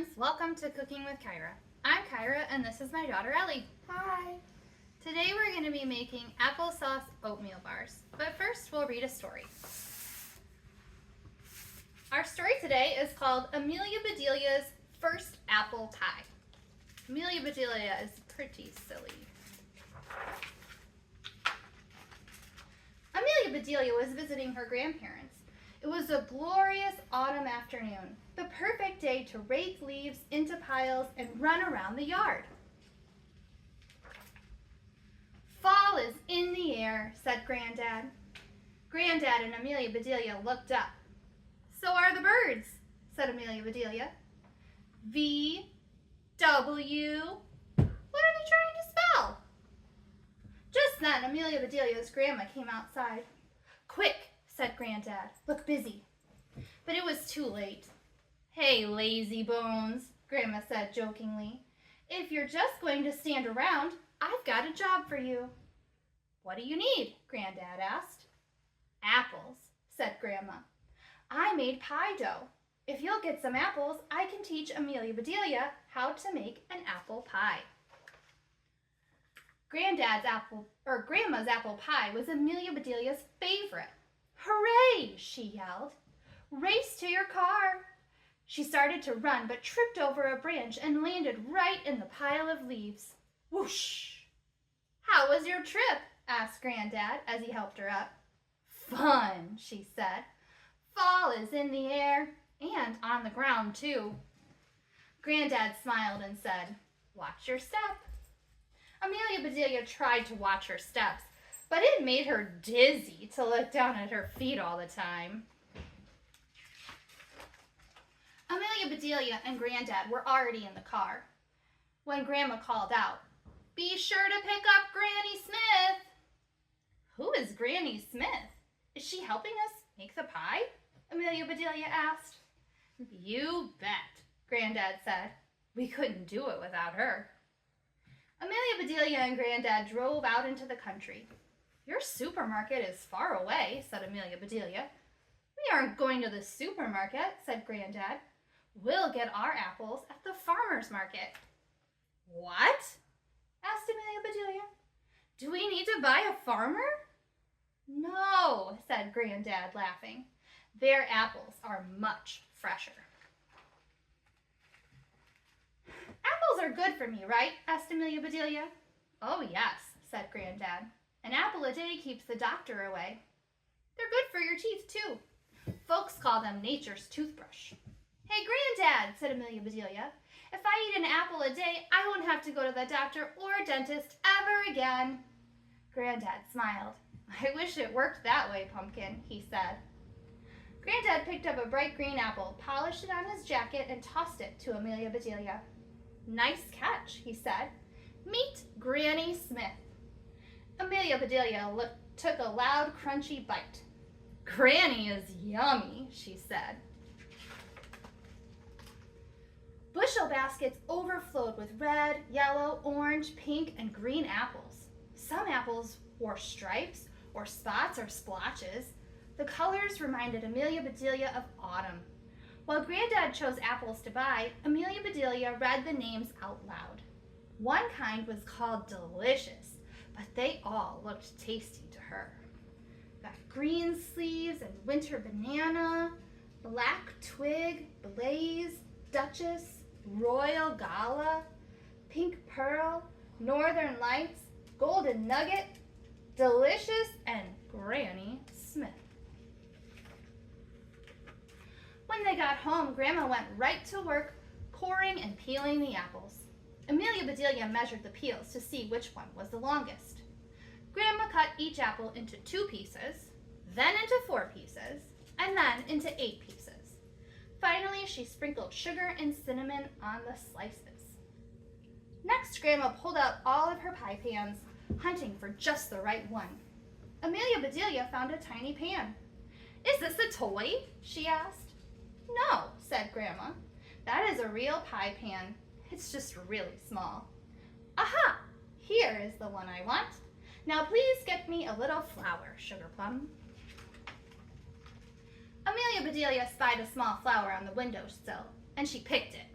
friends, welcome to Cooking with Kyra. I'm Kyra and this is my daughter Ellie. Hi. Today we're going to be making applesauce oatmeal bars, but first we'll read a story. Our story today is called Amelia Bedelia's First Apple Pie. Amelia Bedelia is pretty silly. Amelia Bedelia was visiting her grandparents. It was a glorious autumn afternoon, the perfect day to rake leaves into piles and run around the yard. Fall is in the air, said Granddad. Granddad and Amelia Bedelia looked up. So are the birds, said Amelia Bedelia. V, W, what are they trying to spell? Just then, Amelia Bedelia's grandma came outside. Quick, said Granddad, look busy. But it was too late. Hey, lazy bones, Grandma said jokingly. If you're just going to stand around, I've got a job for you. What do you need? Granddad asked. Apples, said Grandma. I made pie dough. If you'll get some apples, I can teach Amelia Bedelia how to make an apple pie. Grandma's apple pie was Amelia Bedelia's favorite. Hooray, she yelled. Race to your car. She started to run but tripped over a branch and landed right in the pile of leaves. Whoosh! How was your trip? Asked Granddad as he helped her up. Fun, she said. Fall is in the air and on the ground too. Granddad smiled and said, watch your step. Amelia Bedelia tried to watch her steps, but it made her dizzy to look down at her feet all the time. Amelia Bedelia and Granddad were already in the car when Grandma called out, be sure to pick up Granny Smith. Who is Granny Smith? Is she helping us make the pie? Amelia Bedelia asked. You bet, Granddad said. We couldn't do it without her. Amelia Bedelia and Granddad drove out into the country. Your supermarket is far away, said Amelia Bedelia. We aren't going to the supermarket, said Granddad. We'll get our apples at the farmer's market. What? Asked Amelia Bedelia. Do we need to buy a farmer? No, said Granddad, laughing. Their apples are much fresher. Apples are good for me, right? Asked Amelia Bedelia. Oh, yes, said Granddad. An apple a day keeps the doctor away. They're good for your teeth, too. Folks call them nature's toothbrush. Hey, Granddad, said Amelia Bedelia. If I eat an apple a day, I won't have to go to the doctor or dentist ever again. Granddad smiled. I wish it worked that way, Pumpkin, he said. Granddad picked up a bright green apple, polished it on his jacket, and tossed it to Amelia Bedelia. Nice catch, he said. Meet Granny Smith. Amelia Bedelia took a loud, crunchy bite. Granny is yummy, she said. Bushel baskets overflowed with red, yellow, orange, pink, and green apples. Some apples wore stripes or spots or splotches. The colors reminded Amelia Bedelia of autumn. While Granddad chose apples to buy, Amelia Bedelia read the names out loud. One kind was called Delicious, but they all looked tasty to her. Got green sleeves and winter banana, black twig, blaze, Duchess, Royal Gala, Pink Pearl, Northern Lights, Golden Nugget, Delicious, and Granny Smith. When they got home, Grandma went right to work coring and peeling the apples. Amelia Bedelia measured the peels to see which one was the longest. Grandma cut each apple into 2 pieces, then into 4 pieces, and then into 8 pieces. Finally, she sprinkled sugar and cinnamon on the slices. Next, Grandma pulled out all of her pie pans, hunting for just the right one. Amelia Bedelia found a tiny pan. Is this a toy? She asked. No, said Grandma. That is a real pie pan. It's just really small. Aha! Here is the one I want. Now please get me a little flour, Sugar Plum. Amelia Bedelia spied a small flower on the windowsill, and she picked it.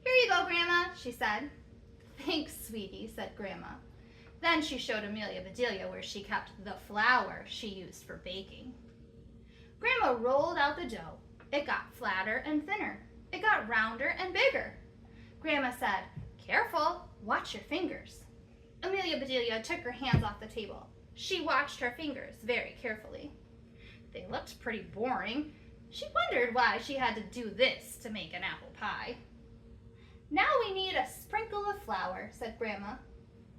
"Here you go, Grandma," she said. "Thanks, sweetie," said Grandma. Then she showed Amelia Bedelia where she kept the flour she used for baking. Grandma rolled out the dough. It got flatter and thinner. It got rounder and bigger. Grandma said, "Careful, watch your fingers." Amelia Bedelia took her hands off the table. She watched her fingers very carefully. They looked pretty boring. She wondered why she had to do this to make an apple pie. "Now we need a sprinkle of flour," said Grandma.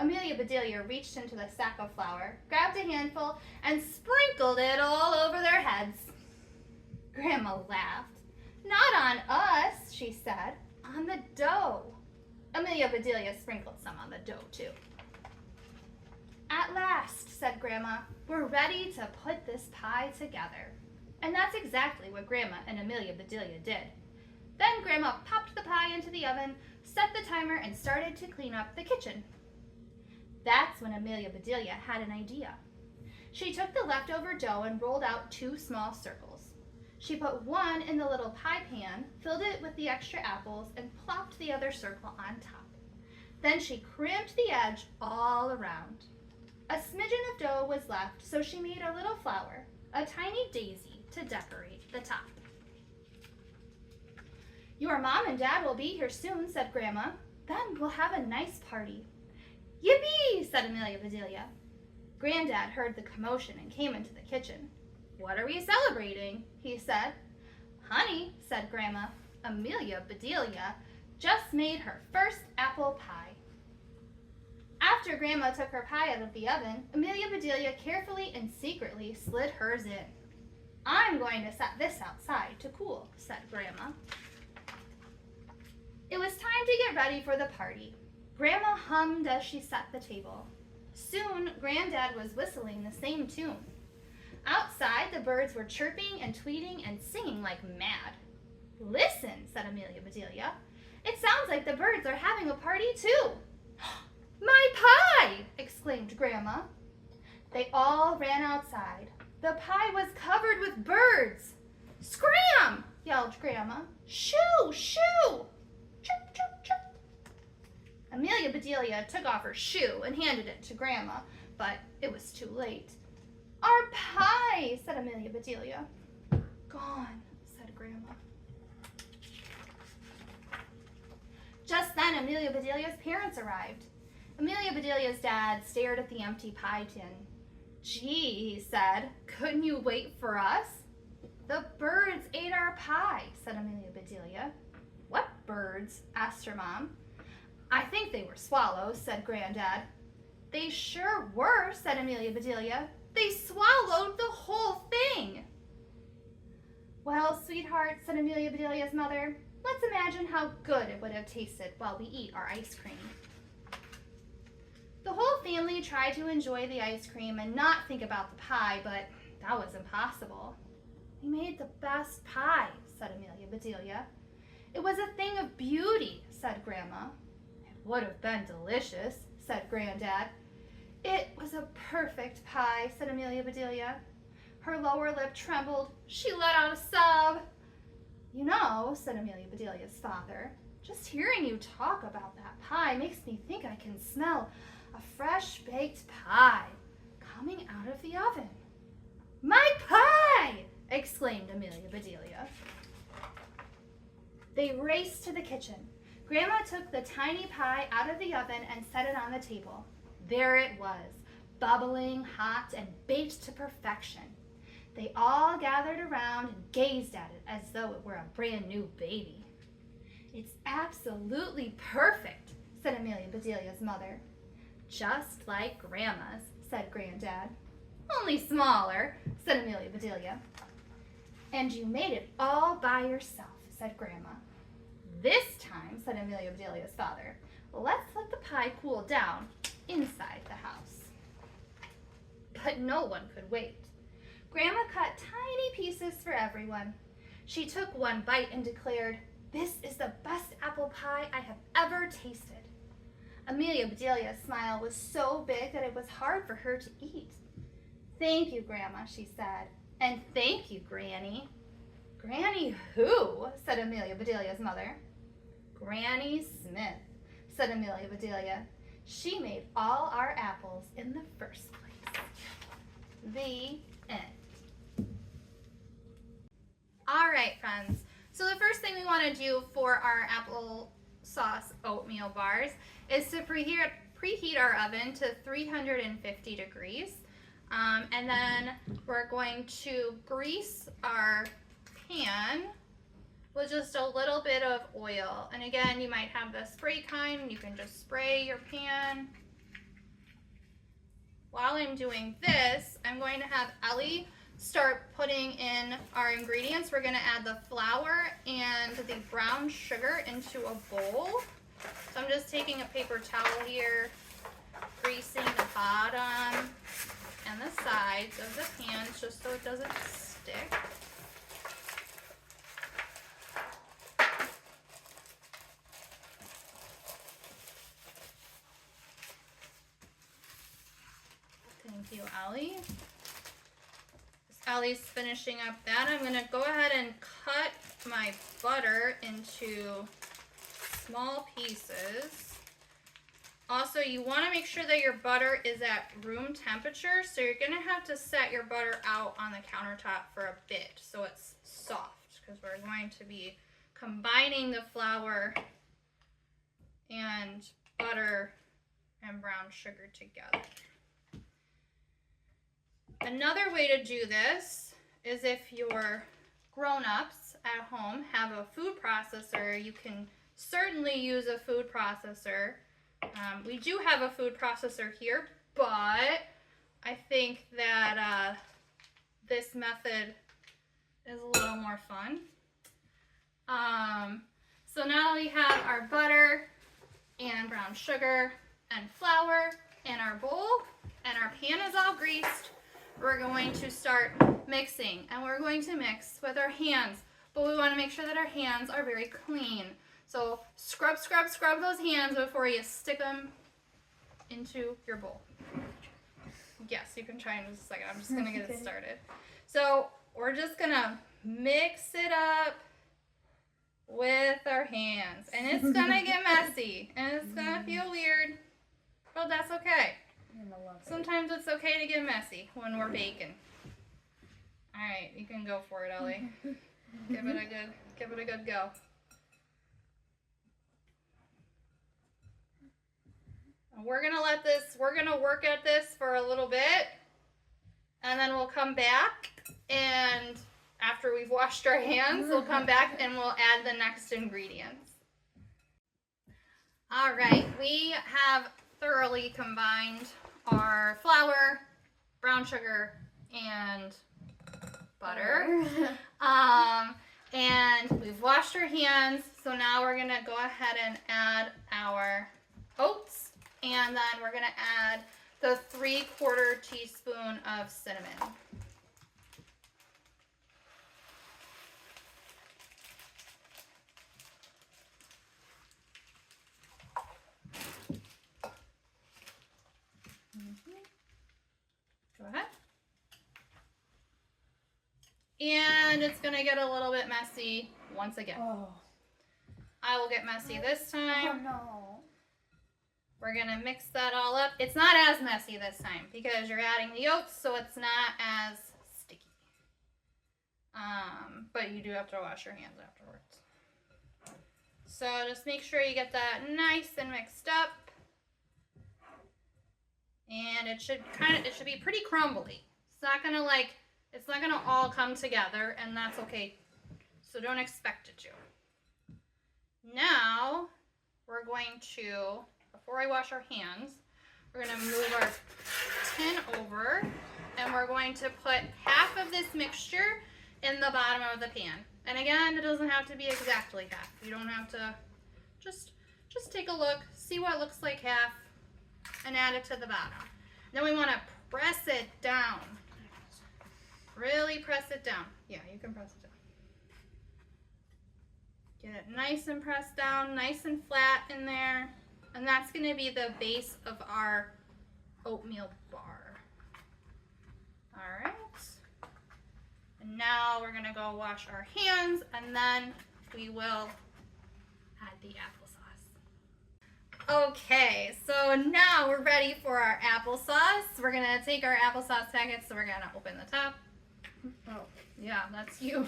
Amelia Bedelia reached into the sack of flour, grabbed a handful, and sprinkled it all over their heads. Grandma laughed. "Not on us," she said, "on the dough." Amelia Bedelia sprinkled some on the dough, too. "At last," said Grandma, "we're ready to put this pie together." And that's exactly what Grandma and Amelia Bedelia did. Then Grandma popped the pie into the oven, set the timer, and started to clean up the kitchen. That's when Amelia Bedelia had an idea. She took the leftover dough and rolled out 2 small circles. She put one in the little pie pan, filled it with the extra apples, and plopped the other circle on top. Then she crimped the edge all around. A smidgen of dough was left, so she made a little flower, a tiny daisy, to decorate the top. "Your Mom and Dad will be here soon," said Grandma. "Then we'll have a nice party." "Yippee!" said Amelia Bedelia. Granddad heard the commotion and came into the kitchen. "What are we celebrating?" he said. "Honey," said Grandma, "Amelia Bedelia just made her first apple pie." After Grandma took her pie out of the oven, Amelia Bedelia carefully and secretly slid hers in. "I'm going to set this outside to cool," said Grandma. It was time to get ready for the party. Grandma hummed as she set the table. Soon, Granddad was whistling the same tune. Outside, the birds were chirping and tweeting and singing like mad. "Listen," said Amelia Bedelia. "It sounds like the birds are having a party too." "My pie!" exclaimed Grandma. They all ran outside. The pie was covered with birds. "Scram!" yelled Grandma. "Shoo! Shoo! Chirp, chirp, chirp." Amelia Bedelia took off her shoe and handed it to Grandma, but it was too late. "Our pie," said Amelia Bedelia. "Gone," said Grandma. Just then, Amelia Bedelia's parents arrived. Amelia Bedelia's dad stared at the empty pie tin. "Gee," he said, "couldn't you wait for us?" "The birds ate our pie," said Amelia Bedelia. "What birds?" asked her mom. "I think they were swallows," said Granddad. "They sure were," said Amelia Bedelia. "They swallowed the whole thing." "Well, sweetheart," said Amelia Bedelia's mother, "let's imagine how good it would have tasted while we eat our ice cream." The whole family tried to enjoy the ice cream and not think about the pie, but that was impossible. "We made the best pie," said Amelia Bedelia. "It was a thing of beauty," said Grandma. "It would have been delicious," said Granddad. "It was a perfect pie," said Amelia Bedelia. Her lower lip trembled. She let out a sob. "You know," said Amelia Bedelia's father, "just hearing you talk about that pie makes me think I can smell a fresh baked pie coming out of the oven." "My pie!" exclaimed Amelia Bedelia. They raced to the kitchen. Grandma took the tiny pie out of the oven and set it on the table. There it was, bubbling hot and baked to perfection. They all gathered around and gazed at it as though it were a brand new baby. "It's absolutely perfect," said Amelia Bedelia's mother. "Just like Grandma's," said Granddad. "Only smaller," said Amelia Bedelia. "And you made it all by yourself," said Grandma. "This time," said Amelia Bedelia's father, "let's let the pie cool down inside the house." But no one could wait. Grandma cut tiny pieces for everyone. She took one bite and declared, "This is the best apple pie I have ever tasted." Amelia Bedelia's smile was so big that it was hard for her to eat. "Thank you, Grandma," she said. "And thank you, Granny." "Granny who?" said Amelia Bedelia's mother. Granny Smith, said Amelia Bedelia. She made all our apples in the first place. The end. All right, friends. So the first thing we want to do for our applesauce oatmeal bars is to preheat our oven to 350 degrees. And then we're going to grease our pan with just a little bit of oil. And again, you might have the spray kind. You can just spray your pan. While I'm doing this, I'm going to have Ellie start putting in our ingredients. We're going to add the flour and the brown sugar into a bowl. So I'm just taking a paper towel here, greasing the bottom and the sides of the pan just so it doesn't stick. Thank you, Ellie. As Ellie's finishing up that, I'm going to go ahead and cut my butter into small pieces. Also, you want to make sure that your butter is at room temperature, so you're going to have to set your butter out on the countertop for a bit so it's soft, because we're going to be combining the flour and butter and brown sugar together. Another way to do this is if your grown-ups at home have a food processor, you can certainly use a food processor. We do have a food processor here, but I think that this method is a little more fun. So now we have our butter and brown sugar and flour in our bowl, and our pan is all greased. We're going to start mixing, and we're going to mix with our hands, but we want to make sure that our hands are very clean. So scrub, scrub, scrub those hands before you stick them into your bowl. Yes, you can try in just a second. I'm just going to get it started. So we're just going to mix it up with our hands. And it's going to get messy. And it's going to feel weird. But that's okay. Sometimes it's okay to get messy when we're baking. All right, you can go for it, Ellie. Give it a good go. We're gonna work at this for a little bit, and then we'll come back, and after we've washed our hands, we'll come back and we'll add the next ingredients. All right, we have thoroughly combined our flour, brown sugar, and butter. And we've washed our hands, so now we're gonna go ahead and add our oats. And then we're going to add the 3/4 teaspoon of cinnamon. Go ahead. And it's going to get a little bit messy once again. Oh. I will get messy this time. Oh, no. We're going to mix that all up. It's not as messy this time because you're adding the oats, so it's not as sticky. But you do have to wash your hands afterwards. So just make sure you get that nice and mixed up. And it should be pretty crumbly. It's not gonna all come together, and that's okay. So don't expect it to. Now we're going to, before I wash our hands, we're going to move our tin over, and we're going to put half of this mixture in the bottom of the pan. And again, it doesn't have to be exactly half. You don't have to, just take a look, see what looks like half, and add it to the bottom. Then we want to press it down. Really press it down. Yeah, you can press it down. Get it nice and pressed down, nice and flat in there. And that's going to be the base of our oatmeal bar. All right. And now we're going to go wash our hands, and then we will add the applesauce. Okay, so now we're ready for our applesauce. We're gonna take our applesauce packets, so we're gonna open the top. Oh, yeah, that's you.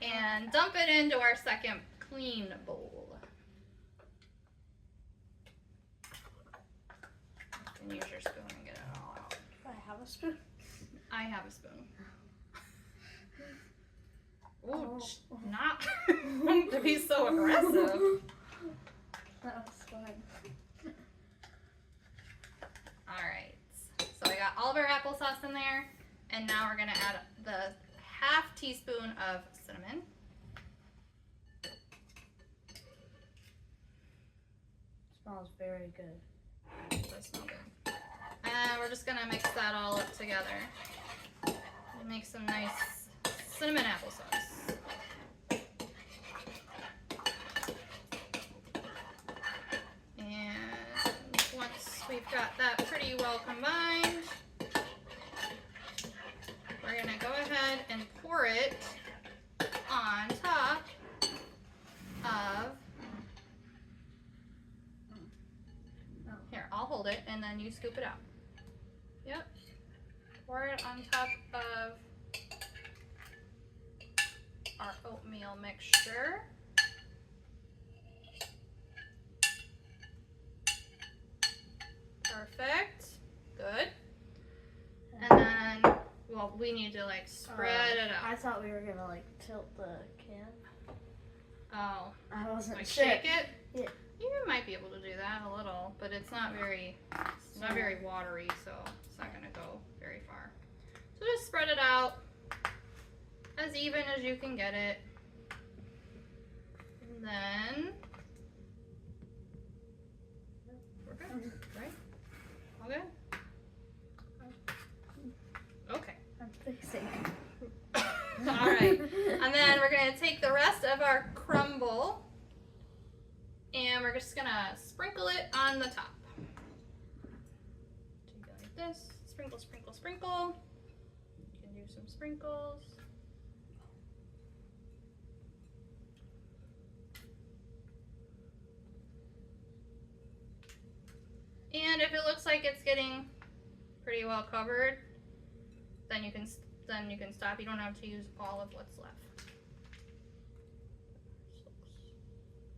And dump it into our second clean bowl. You can use your spoon and get it all out. Do I have a spoon? I have a spoon. Ooh, not to be so aggressive. That was fun. Alright, so I got all of our applesauce in there, and now we're gonna add the half teaspoon of cinnamon. Smells very good. It does smell good. And we're just gonna mix that all up together and make some nice cinnamon applesauce. And once we've got that pretty well combined, we're gonna go ahead and pour it on top of, here, I'll hold it and then you scoop it out. Yep. Pour it on top of our oatmeal mixture. Perfect. Good. And then, well, we need to like spread it out. I thought we were gonna like tilt the can. Oh. I wasn't like sure. shake it? Yeah. You might be able to do that a little, but it's not very watery, so it's not gonna go very far. So just spread it out as even as you can get it. And then we're good, right? All good? Okay. I'm fixing. All right. And then we're gonna take the rest of our crumble and we're just gonna sprinkle it on the top. Take it like this. Sprinkle, sprinkle, sprinkle. You can do some sprinkles. And if it looks like it's getting pretty well covered, then you can stop. You don't have to use all of what's left.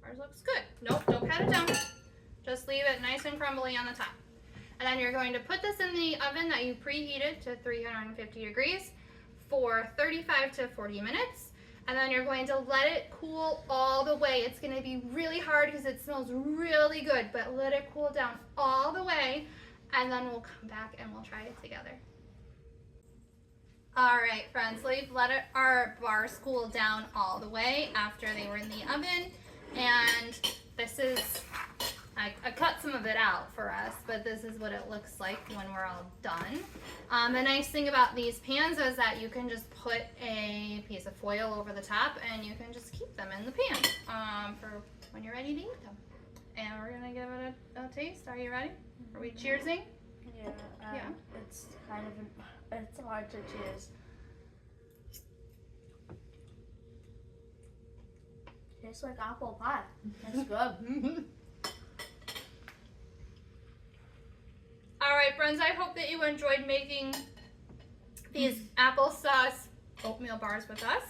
Ours looks good. Nope, don't pat it down. Just leave it nice and crumbly on the top. And then you're going to put this in the oven that you preheated to 350 degrees for 35 to 40 minutes. And then you're going to let it cool all the way. It's going to be really hard because it smells really good, but let it cool down all the way. And then we'll come back and we'll try it together. All right, friends, so we've let our bars cool down all the way after they were in the oven. And this is, I cut some of it out for us, but this is what it looks like when we're all done. The nice thing about these pans is that you can just put a piece of foil over the top and you can just keep them in the pan for when you're ready to eat them. And we're gonna give it a taste. Are you ready? Are we cheersing? Yeah. Yeah. It's kind of, it's hard to cheers. Tastes like apple pie. It's good. All right, friends, I hope that you enjoyed making these applesauce oatmeal bars with us.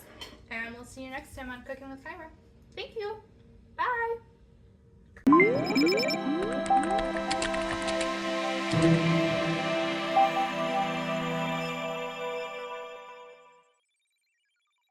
And we'll see you next time on Cooking with Kyra. Thank you. Bye.